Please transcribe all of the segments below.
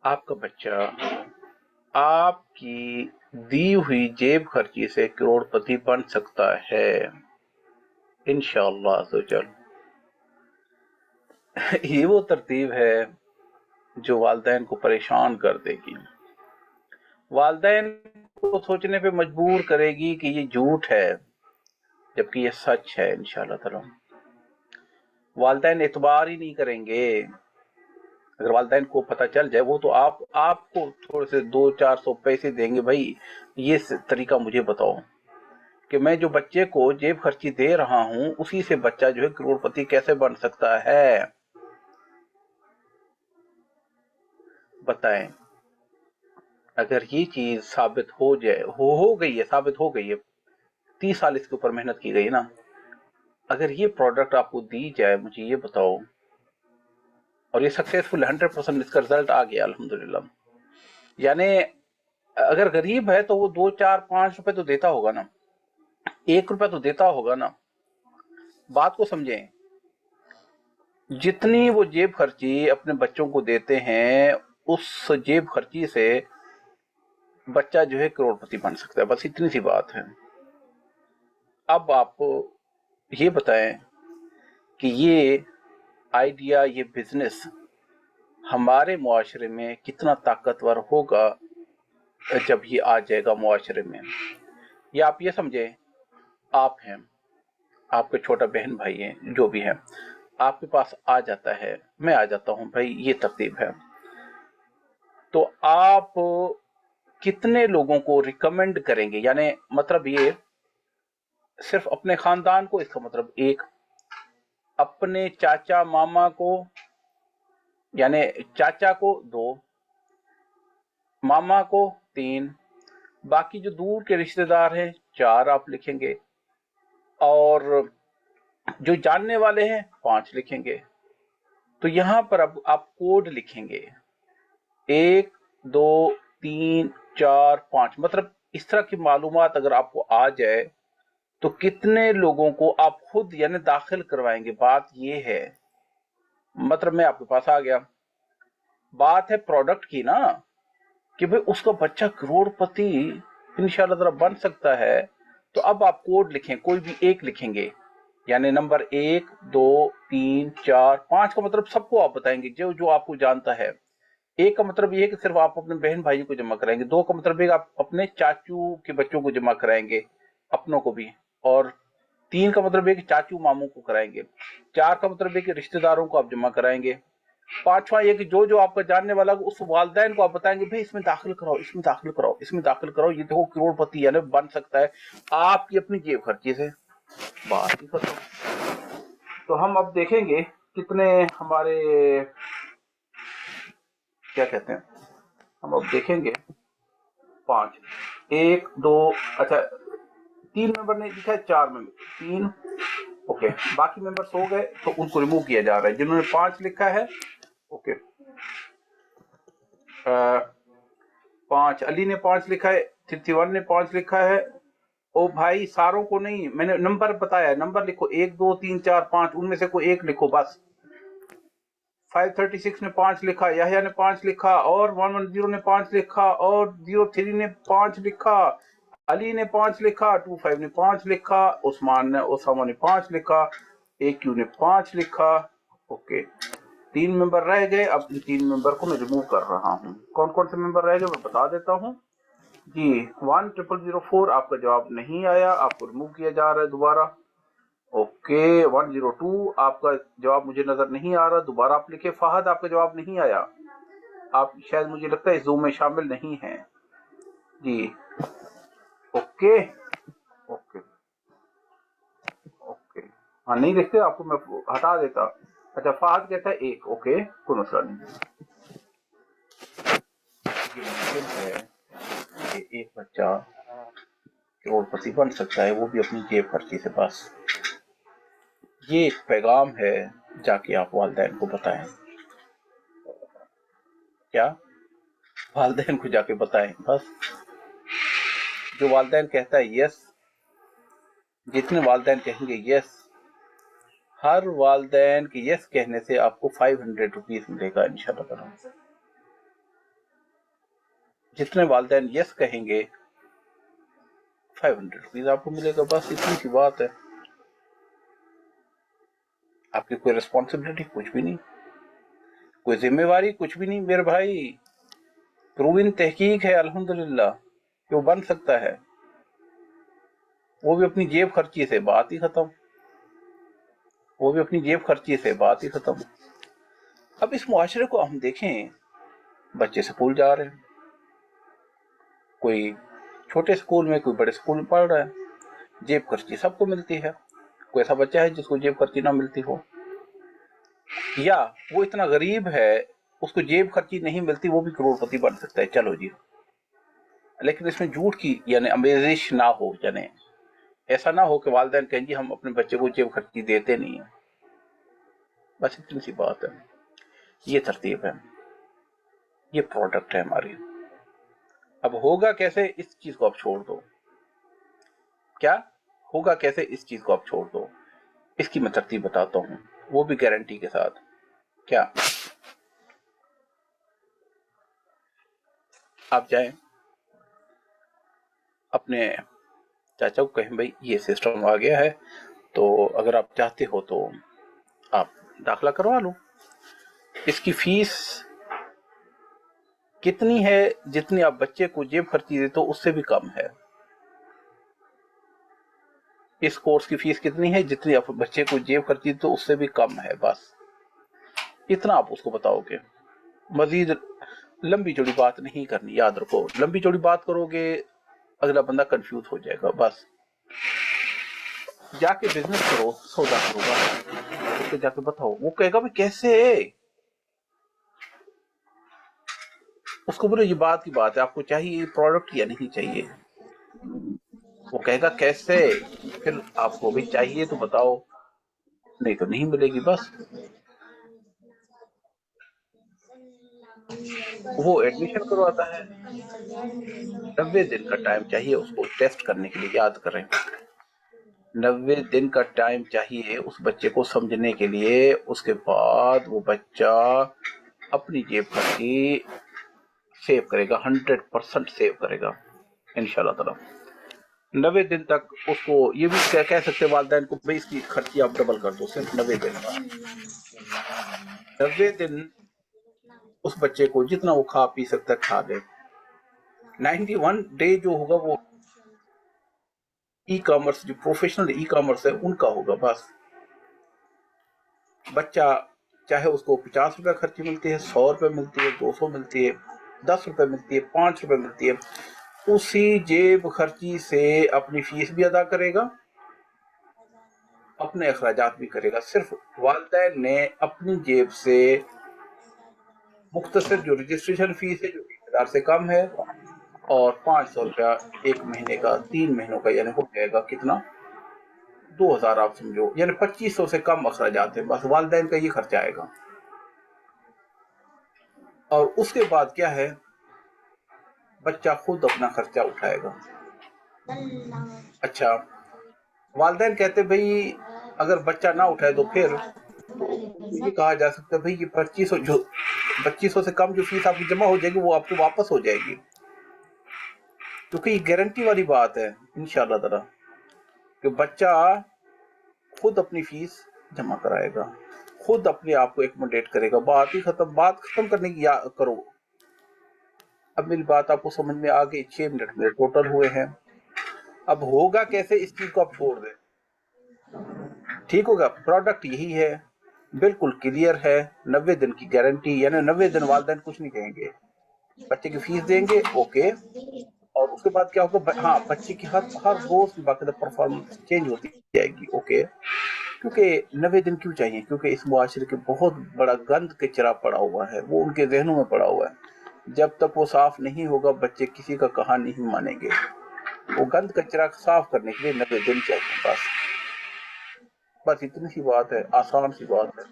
آپ کا بچہ آپ کی دی ہوئی جیب خرچی سے کروڑپتی بن سکتا ہے انشاءاللہ عز و جل۔ یہ وہ ترتیب ہے جو والدین کو پریشان کر دے گی، والدین کو سوچنے پہ مجبور کرے گی کہ یہ جھوٹ ہے جبکہ یہ سچ ہے انشاءاللہ تعالی۔ والدین اعتبار ہی نہیں کریں گے۔ اگر والدین کو پتہ چل جائے، وہ تو آپ کو تھوڑے سے 200-400 پیسے دیں گے، بھائی یہ طریقہ مجھے بتاؤ کہ میں جو بچے کو جیب خرچی دے رہا ہوں اسی سے بچہ جو ہے کروڑپتی کیسے بن سکتا ہے، بتائیں۔ اگر یہ چیز ثابت ہو جائے، ہو گئی ہے، ثابت ہو گئی ہے، 30 سال اس کے اوپر محنت کی گئی نا، اگر یہ پروڈکٹ آپ کو دی جائے، مجھے یہ بتاؤ، اور یہ سکسیسفل 100% اس کا رزلٹ آ گیا الحمدللہ، یعنی اگر غریب ہے تو وہ 2-4-5 روپے تو دیتا ہوگا نا، 1 روپے تو دیتا ہوگا نا۔ بات کو سمجھیں، جتنی وہ جیب خرچی اپنے بچوں کو دیتے ہیں اس جیب خرچی سے بچہ جو ہے کروڑپتی بن سکتا ہے، بس اتنی سی بات ہے۔ اب آپ کو یہ بتائیں کہ یہ آئیڈیا، یہ بزنس ہمارے معاشرے میں کتنا طاقتور ہوگا جب یہ آ جائے گا معاشرے میں۔ یا آپ یہ سمجھیں، آپ ہیں، آپ کے چھوٹا بہن بھائی ہیں، جو بھی ہیں، آپ کے پاس آ جاتا ہے، میں آ جاتا ہوں، بھائی یہ ترتیب ہے، تو آپ کتنے لوگوں کو ریکمینڈ کریں گے؟ یعنی مطلب یہ صرف اپنے خاندان کو، اس کا مطلب 1، اپنے چاچا ماما کو یعنی چاچا کو 2، ماما کو 3، باقی جو دور کے رشتہ دار ہیں 4 آپ لکھیں گے، اور جو جاننے والے ہیں 5 لکھیں گے۔ تو یہاں پر اب آپ کوڈ لکھیں گے 1 2 3 4 5، مطلب اس طرح کی معلومات اگر آپ کو آ جائے تو کتنے لوگوں کو آپ خود یعنی داخل کروائیں گے۔ بات یہ ہے، مطلب میں آپ کے پاس آ گیا، بات ہے پروڈکٹ کی نا، کہ بھئی اس کا بچہ کروڑپتی انشاءاللہ تعالی بن سکتا ہے، تو اب آپ کوڈ لکھیں، کوئی بھی ایک لکھیں گے، یعنی نمبر 1 2 3 4 5 کا مطلب سب کو آپ بتائیں گے جو آپ کو جانتا ہے۔ 1 کا مطلب یہ ہے کہ صرف آپ اپنے بہن بھائی کو جمع کرائیں گے، 2 کا مطلب ہے کہ آپ اپنے چاچو کے بچوں کو جمع کرائیں گے، اپنوں کو بھی، اور 3 کا مطلب ہے کہ چاچو ماموں کو کرائیں گے، 4 کا مطلب ہے کہ رشتہ داروں کو آپ جمع کرائیں گے، 5واں یہ کہ جو آپ کا جاننے والا اس والدین کو آپ بتائیں گے بھائی اس میں داخل کراؤ، اس میں داخل کراؤ، اس میں داخل کراؤ، یہ دیکھو کروڑپتی یعنی بن سکتا ہے آپ کی اپنی جیب خرچی سے۔ بات ہی ختم۔ تو ہم اب دیکھیں گے کتنے ہمارے کیا کہتے ہیں، ہم اب دیکھیں گے 5 1 2 اچھا 3 ممبر نے لکھا ہے، 4 ممبر 3 اوکے، باقی ممبرس ہو گئے تو ان کو ریموو کیا جا رہا ہے۔ جنہوں نے 5 لکھا ہے اوکے، 5 علی نے 5 لکھا ہے، 31 نے 5 لکھا ہے، او بھائی ساروں کو نہیں، میں نے نمبر بتایا، نمبر لکھو 1 2 3 4 5، ان میں سے کوئی ایک لکھو بس۔ 536 نے 5 لکھا، یحییٰ نے 5 لکھا، اور 110 نے 5 لکھا، اور 03 نے 5 لکھا، علی نے 5 لکھا، 25 نے 5 لکھا، اسامہ نے 5 لکھا، AQ نے 5 لکھا، اوکے 3 ممبر رہ گئے۔ اب ان 3 ممبر کو میں ریموو کر رہا ہوں۔ کون کون سے ممبر رہ گئے میں بتا دیتا ہوں جی۔ 1004 آپ کا جواب نہیں آیا، آپ کو ریموو کیا جا رہا ہے دوبارہ، اوکے 102 آپ کا جواب مجھے نظر نہیں آ رہا، دوبارہ آپ لکھے۔ فہد آپ کا جواب نہیں آیا، آپ شاید مجھے لگتا ہے زوم میں شامل نہیں ہیں جی، اوکے اوکے اوکے، ہاں نہیں لکھتے آپ کو میں ہٹا دیتا۔ اچھا فہد کہتا ہے 1، اوکے کوئی مسئلہ نہیں۔ یہ ممکن ہے کہ ایک بچہ کروڑپتی بن سکتا ہے، وہ بھی اپنی جیب خرچی سے، بس یہ ایک پیغام ہے، جا کے آپ والدین کو بتائیں۔ کیا والدین کو جا کے بتائیں، بس جو والدین کہتا ہے یس، جتنے والدین کہیں گے یس، ہر والدین کے یس کہنے سے آپ کو 500 روپیز ملے گا انشاءاللہ تعالی۔ जितने वालिदैन यस कहेंगे 500 रुपीज आपको मिलेगा, बस इतनी सी बात है। आपकी कोई रिस्पॉन्सिबिलिटी कुछ भी नहीं, कोई जिम्मेवारी कुछ भी नहीं मेरे भाई। प्रूविन तहकीक है अल्हम्दुलिल्लाह कि वो बन सकता है, वो भी अपनी जेब खर्ची से, बात ही खत्म। वो भी अपनी जेब खर्ची से, बात ही खत्म। अब इस मुआशरे को हम देखें, बच्चे स्कूल जा रहे हैं, कोई छोटे स्कूल में, कोई बड़े स्कूल में पढ़ रहा है, जेब खर्ची सबको मिलती है। कोई ऐसा बच्चा है जिसको जेब खर्ची ना मिलती हो, या वो इतना गरीब है उसको जेब खर्ची नहीं मिलती, वो भी करोड़पति बन सकता है, चलो जी। लेकिन इसमें झूठ की यानी आमेजिश ना हो, यानी ऐसा ना हो कि वालिदैन कहें जी हम अपने बच्चे को जेब खर्ची देते नहीं है, बस इतनी सी बात है। ये तरतीब है, ये प्रोडक्ट है हमारी। अब होगा कैसे, इस चीज को आप छोड़ दो। क्या होगा कैसे, इस चीज को आप छोड़ दो, इसकी मैं तरतीब बताता हूं, वो भी गारंटी के साथ। क्या आप जाएं अपने चाचा को कहें भाई ये सिस्टम आ गया है, तो अगर आप चाहते हो तो आप दाखिला करवा लो। इसकी फीस कितनी है, जितनी आप बच्चे को जेब खर्ची देते हो उससे भी कम है। इस कोर्स की फीस कितनी है, जितनी आप बच्चे को जेब खर्ची देते हो उससे भी कम है, बस इतना आप उसको बताओगे। मजीद लंबी चौड़ी बात नहीं करनी, याद रखो, लंबी चौड़ी बात करोगे अगला बंदा कंफ्यूज हो जाएगा। बस जाके बिजनेस करो, सौदा करो, बस उसको जाके बताओ। वो कहेगा भाई कैसे, उसको बोलो ये बात की बात है, आपको चाहिए प्रोडक्ट या नहीं चाहिए। वो कहेगा कैसे, फिर आपको भी चाहिए तो बताओ, नहीं तो नहीं मिलेगी। बस वो एडमिशन करवाता है, 90 दिन का टाइम चाहिए उसको टेस्ट करने के लिए, याद करें 90 दिन का टाइम चाहिए उस बच्चे को समझने के लिए। उसके बाद वो बच्चा अपनी जेब खर्ची सेव करेगा, 100% सेव करेगा इंशाल्लाह ताला। 90 दिन तक उसको ये भी कह सकते वालिदैन को भाई इसकी खर्ची आप डबल कर दो, सिर्फ 90 दिन का। 90 दिन उस बच्चे को जितना वो खा पी सकता है खा ले। 91 डे जो होगा वो ई कॉमर्स, जो प्रोफेशनल ई कॉमर्स है उनका होगा। बस बच्चा चाहे उसको 50 रुपए खर्ची मिलती है, 100 रुपए मिलती है, 200 मिलती है, 10 रुपए मिलती है, 5 रुपए मिलती है, उसी जेब खर्ची से अपनी फीस भी अदा करेगा, अपने अखराजात भी करेगा। सिर्फ वालिदैन ने अपनी जेब से मुख्तसर जो रजिस्ट्रेशन फीस है जो 1000 से कम है, और 500 रुपया एक महीने का, 3 महीनों का, यानी हो जाएगा कितना, 2000 आप समझो, यानी 2500 से कम अखराजात है। बस वालिदैन का ये खर्चा आएगा। और उसके बाद क्या है, बच्चा खुद अपना खर्चा उठाएगा। अच्छा, वालिदैन कहते भाई अगर बच्चा ना उठाए तो फिर तो ये कहा जा सकता है भाई ये 2500 से कम जो फीस आपकी जमा हो जाएगी वो आपको वापस हो जाएगी, क्योंकि ये गारंटी वाली बात है इंशाल्लाह ताला कि बच्चा खुद अपनी फीस जमा कराएगा, खुद अपने आप को एकोमोडेट करेगा। बात ही खत्म। बात खत्म करने की करो। अब मेरी बात आपको समझ में आ गई? 6 मिनट मेरे टोटल हुए हैं। अब होगा कैसे, इस चीज को आप छोड़ दें, ठीक होगा। प्रोडक्ट यही है, बिल्कुल क्लियर है, 90 दिन की गारंटी, यानी 90 दिन वालिदैन कुछ नहीं कहेंगे, बच्चे की फीस देंगे, ओके। और उसके बाद क्या होगा, हाँ बच्चे की हर रोज की बाकायदा परफॉर्मेंस चेंज होती जाएगी, ओके। क्योंकि 90 दिन क्यों चाहिए, क्योंकि इस मुआशरे के बहुत बड़ा गंद कचरा पड़ा हुआ है, वो उनके जहनों में पड़ा हुआ है। जब तक वो साफ नहीं होगा बच्चे किसी का कहा नहीं मानेंगे। वो गंद कचरा साफ करने के लिए 90 दिन चाहिए, बस इतनी सी बात है, आसान सी बात है।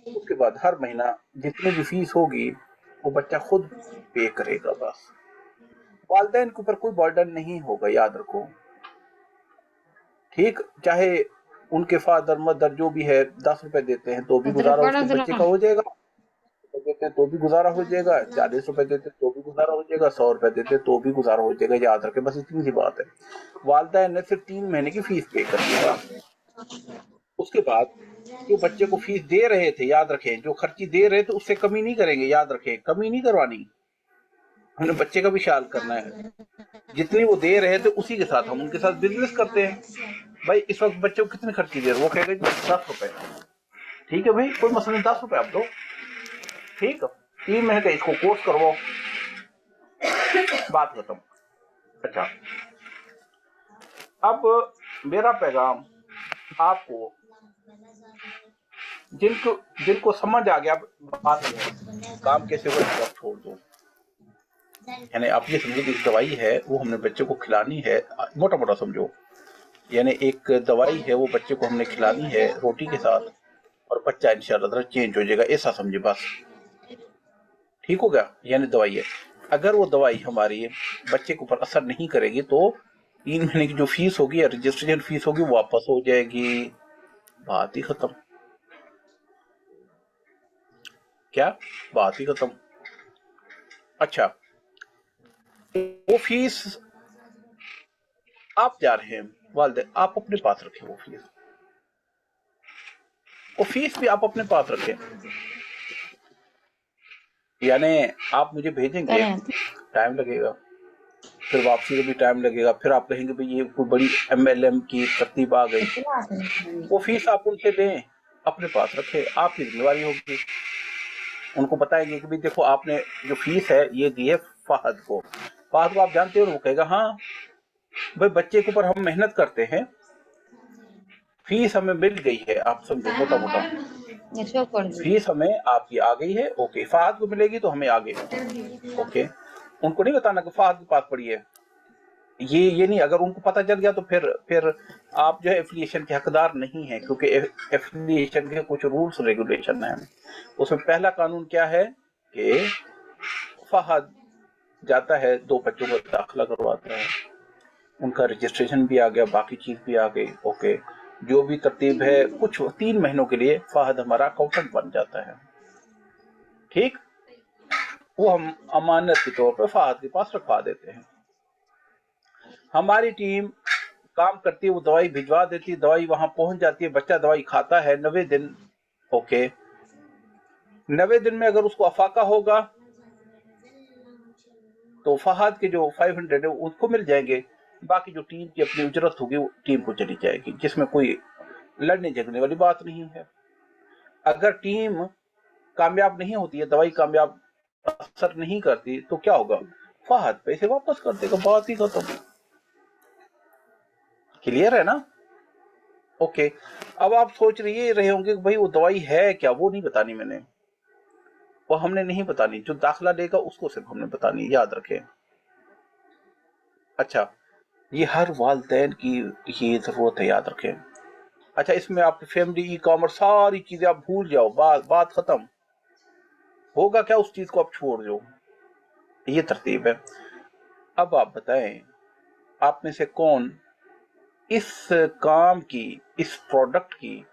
उसके बाद हर महीना जितनी भी फीस होगी वो बच्चा खुद पे करेगा। बस वालिदैन के ऊपर कोई बर्डन नहीं होगा, याद रखो, ठीक। चाहे उनके फादर मदर जो भी है 10 रुपए देते हैं तो भी गुजारा उसके बच्चे का हो जाएगा, देते तो भी गुजारा हो जाएगा, 40 रुपए देते तो भी गुजारा हो जाएगा, 100 रुपए देते तो भी गुजारा हो जाएगा। याद रखें, बस इतनी सी बात है। वालिदैन ने सिर्फ 3 महीने की फीस पे कर दिया। उसके बाद जो बच्चे को फीस दे रहे थे, याद रखें, जो खर्ची दे रहे थे उससे कमी नहीं करेंगे, याद रखें, कमी नहीं करवानी। हमने बच्चे का भी ख्याल करना है। जितनी वो दे रहे थे उसी के साथ हम उनके साथ बिजनेस करते हैं। भाई इस वक्त बच्चे को कितनी खर्ची दे रहे, वो कहेगा जी 10 रुपए। ठीक है भाई, कोई मसला नहीं, 10 रुपए आप दो, ठीक है, 3 महीने का इसको कोर्स करवाओ, बात खत्म। अच्छा, अब मेरा पैगाम आपको, जिनको जिनको समझ आ गया बात काम कैसे होगा छोड़ दो। यानी आप ये समझो कि दवाई है वो हमने बच्चे को खिलानी है, मोटा मोटा समझो, यानी एक दवाई है वो बच्चे को हमने खिलानी है रोटी के साथ, और बच्चा इंशाल्लाह चेंज हो जाएगा, ऐसा समझे बस। ठीक हो गया, यानी दवाई है। अगर वो दवाई हमारी बच्चे के ऊपर असर नहीं करेगी तो 3 महीने की जो फीस होगी या रजिस्ट्रेशन फीस होगी वो वापस हो जाएगी, बात ही खत्म। क्या बात ही खत्म। अच्छा, वो फीस आप जा रहे हैं वालिदैन, आप अपने पास रखें, वो फीस भी आप अपने पास रखें। यानी आप मुझे भेजेंगे, टाइम लगेगा, फिर वापसी का भी टाइम लगेगा, फिर आप कहेंगे भाई ये कोई बड़ी MLM की तरतीब आ गई। वो फीस आप उनसे दें, अपने पास रखें, आपकी जिम्मेवारी होगी। उनको बताएंगे कि भाई देखो आपने जो फीस है ये दी है फहद को आप जानते हो, वो कहेगा हाँ भाई बच्चे के ऊपर हम मेहनत करते हैं, फीस हमें मिल गई है, आप समझो मोटा मोटा फीस हमें आपकी आ गई है, ओके, फहद को मिलेगी तो हमें आगे, ओके। उनको नहीं बताना कि फहद के पास पड़ी है, ये नहीं। अगर उनको पता चल गया तो फिर आप जो है एफिलिएशन के हकदार नहीं है, क्योंकि एफिलिएशन के कुछ रूल्स रेगुलेशन है। उसमें पहला कानून क्या है कि फहद जाता है 2 बच्चों को दाखिला करवाता है, उनका रजिस्ट्रेशन भी आ गया, बाकी चीज भी आ गई, ओके। जो भी तरतीब है, कुछ 3 महीनों के लिए फहद हमारा अकाउंटेंट बन जाता है, ठीक। वो हम अमानत के तौर पर फहद के पास रखवा देते हैं। हमारी टीम काम करती है, वो दवाई भिजवा देती है, दवाई वहां पहुंच जाती है, बच्चा दवाई खाता है 90 दिन, ओके। 90 दिन में अगर उसको अफाका होगा तो फहद के जो 500 है उसको मिल जाएंगे, बाकी जो टीम की अपनी उजरत होगी वो टीम को चली जाएगी, जिसमें कोई लड़ने झगड़ने वाली बात नहीं है। अगर टीम कामयाब नहीं होती है, दवाई कामयाब असर नहीं करती, तो क्या होगा, फहद पैसे वापस कर देगा, बात ही खत्म। क्लियर है ना, ओके। अब आप सोच रहे होंगे कि भाई वो दवाई है क्या, वो नहीं बतानी मैंने, वो हमने नहीं बतानी, जो दाखिला लेगा उसको सिर्फ हमने बतानी, याद रखें। अच्छा, ये हर वालिदैन की ये जरूरत है, याद रखें। अच्छा, इसमें आपकी फैमिली, ई कॉमर्स, सारी चीजें आप भूल जाओ, बात खत्म। होगा क्या, उस चीज को आप छोड़ दो, ये तरतीब है। अब आप बताएं, आप में से कौन इस काम की, इस प्रोडक्ट की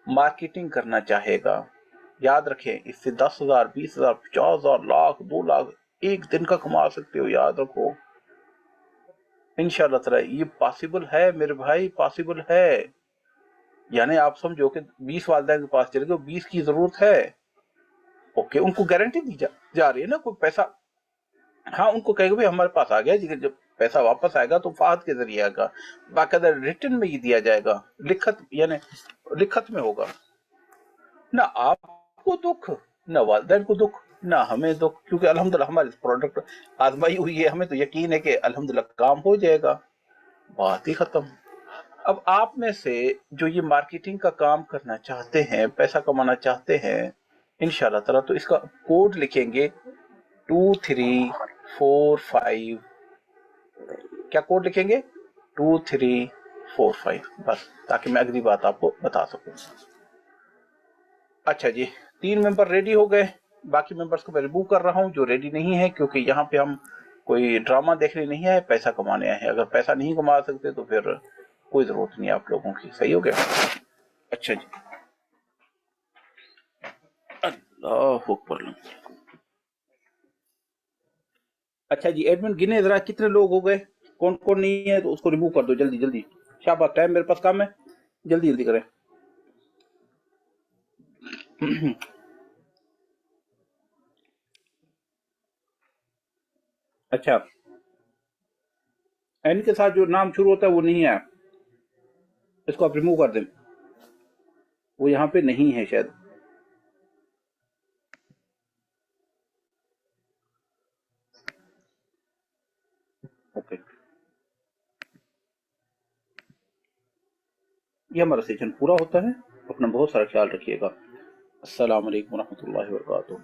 मार्केटिंग करना चाहेगा। याद रखें, इससे 10,000, 20,000, 50,000, लाख, 2 लाख एक दिन का कमा सकते हो, याद रखो। इंशाल्लाह ताला ये पॉसिबल है मेरे भाई, पॉसिबल है। यानी आप समझो कि 20 वालिदैन के पास चले गए, 20 की जरूरत है, ओके। उनको गारंटी दी जा रही है ना, कोई पैसा, हाँ उनको कहेगा भाई हमारे पास आ गया जी, जब पैसा वापस आएगा तो फहद के जरिए आएगा, बाकायदा रिटर्न में ही दिया जाएगा, लिखत, यानी लिखत में होगा ना। आपको दुख ना वालिदैन को दुख ना हमें दुख, क्योंकि अल्हम्दुलिल्लाह हमारे प्रोडक्ट आजमाई हुई है, हमें तो यकीन है कि अल्हम्दुलिल्लाह काम हो जाएगा, बात ही खत्म। अब आप में से जो ये मार्केटिंग का काम करना चाहते हैं, पैसा कमाना चाहते हैं इंशाल्लाह ताला, तो इसका कोड लिखेंगे 2345, क्या कोड लिखेंगे 2345, बस, ताकि मैं अगली बात आपको बता सकूं। अच्छा जी, 3 मेंबर रेडी हो गए, बाकी मेंबर्स को मैं रिमूव कर रहा हूं जो रेडी नहीं है, क्योंकि यहाँ पे हम कोई ड्रामा देखने नहीं है, पैसा कमाने आए हैं। अगर पैसा नहीं कमा सकते तो फिर कोई जरूरत नहीं है आप लोगों की, सही हो गया। अच्छा जी, अल्लाह अकबर। अच्छा जी, एडमिन गिने जरा कितने लोग हो गए, कौन कौन नहीं है, तो उसको रिमूव कर दो जल्दी जल्दी। शाबाश, टाइम मेरे पास कम है, जल्दी जल्दी करें। अच्छा, एन के साथ जो नाम शुरू होता है वो नहीं है, इसको आप रिमूव कर दें, वो यहाँ पे नहीं है शायद। ओके, ये हमारा सेशन पूरा होता है। अपना बहुत सारा ख्याल रखिएगा। अस्सलाम वालेकुम रहमतुल्लाहि व बरकातुहू।